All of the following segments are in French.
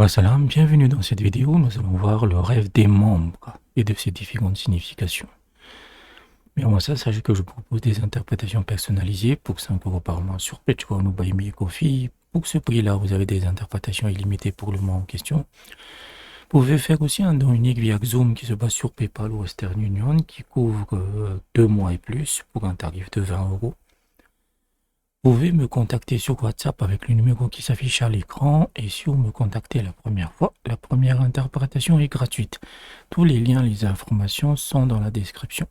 Salam, bienvenue dans cette vidéo. Nous allons voir le rêve des membres et de ses différentes significations. Mais avant ça, sachez que je propose des interprétations personnalisées pour 5 € par mois sur Patreon ou Buy Me a Coffee. Pour ce prix-là, vous avez des interprétations illimitées pour le mois en question. Vous pouvez faire aussi un don unique via Zoom qui se base sur PayPal ou Western Union qui couvre 2 mois et plus pour un tarif de 20 €. Vous pouvez me contacter sur WhatsApp avec le numéro qui s'affiche à l'écran et si vous me contactez la première fois, la première interprétation est gratuite. Tous les liens, les informations sont dans la description.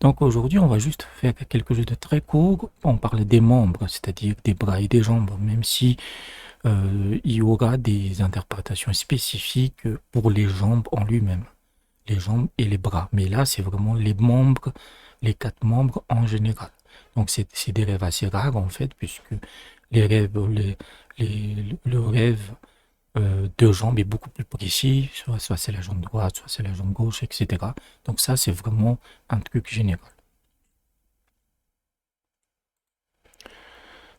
Donc aujourd'hui, on va juste faire quelque chose de très court. On parle des membres, c'est-à-dire des bras et des jambes, même si il y aura des interprétations spécifiques pour les jambes en lui-même, les jambes et les bras. Mais là, c'est vraiment les membres, les 4 membres en général. Donc c'est des rêves assez rares en fait, puisque les rêves, le rêve de jambes est beaucoup plus précis, soit c'est la jambe droite, soit c'est la jambe gauche, etc. Donc ça, c'est vraiment un truc général.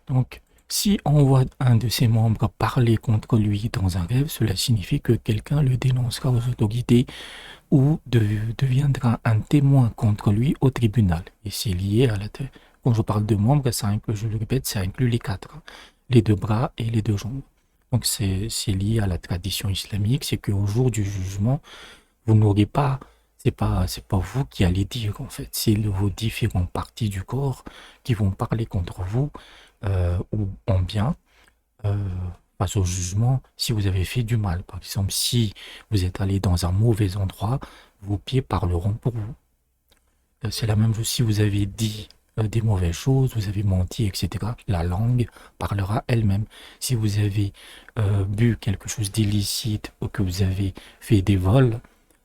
Donc, si on voit un de ses membres parler contre lui dans un rêve, cela signifie que quelqu'un le dénoncera aux autorités ou deviendra un témoin contre lui au tribunal. Et c'est lié à la... Quand je parle de membres, ça inclut, je le répète, ça inclut les 4, les 2 bras et les 2 jambes. Donc c'est lié à la tradition islamique, c'est qu'au jour du jugement, vous n'aurez pas, c'est pas vous qui allez dire en fait, c'est vos différentes parties du corps qui vont parler contre vous ou en bien face au jugement si vous avez fait du mal. Par exemple, si vous êtes allé dans un mauvais endroit, vos pieds parleront pour vous. C'est la même chose si vous avez dit des mauvaises choses, vous avez menti, etc. La langue parlera elle-même. Si vous avez bu quelque chose d'illicite ou que vous avez fait des vols,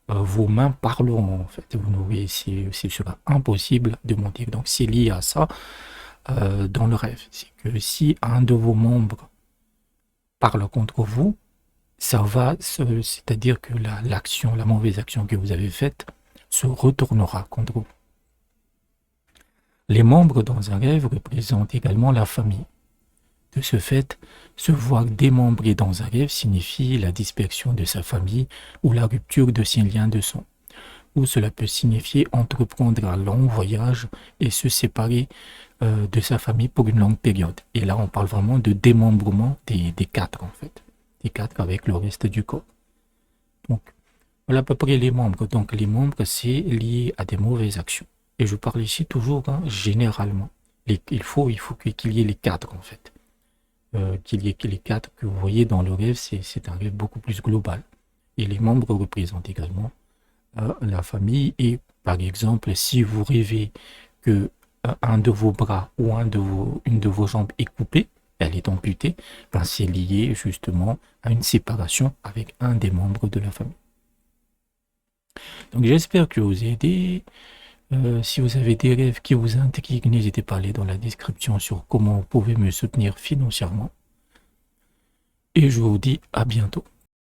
vos mains parleront en fait. Vous n'aurez, ce sera impossible de mentir. Donc c'est lié à ça dans le rêve. C'est que si un de vos membres parle contre vous, ça va, c'est-à-dire que l'action, la mauvaise action que vous avez faite se retournera contre vous. Les membres dans un rêve représentent également la famille. De ce fait, se voir démembré dans un rêve signifie la dispersion de sa famille ou la rupture de ses liens de sang. Ou cela peut signifier entreprendre un long voyage et se séparer de sa famille pour une longue période. Et là, on parle vraiment de démembrement des 4 en fait. Des 4 avec le reste du corps. Donc, voilà à peu près les membres. Donc, les membres, c'est lié à des mauvaises actions. Et je parle ici toujours généralement. Il faut qu'il y ait les 4 en fait. Qu'il y ait les 4 que vous voyez dans le rêve, c'est un rêve beaucoup plus global. Et les membres représentent également la famille. Et par exemple, si vous rêvez que un de vos bras ou une de vos jambes est coupée, elle est amputée, ben c'est lié justement à une séparation avec un des membres de la famille. Donc j'espère que vous aidez. Si vous avez des rêves qui vous intriguent, n'hésitez pas à aller dans la description sur comment vous pouvez me soutenir financièrement. Et je vous dis à bientôt.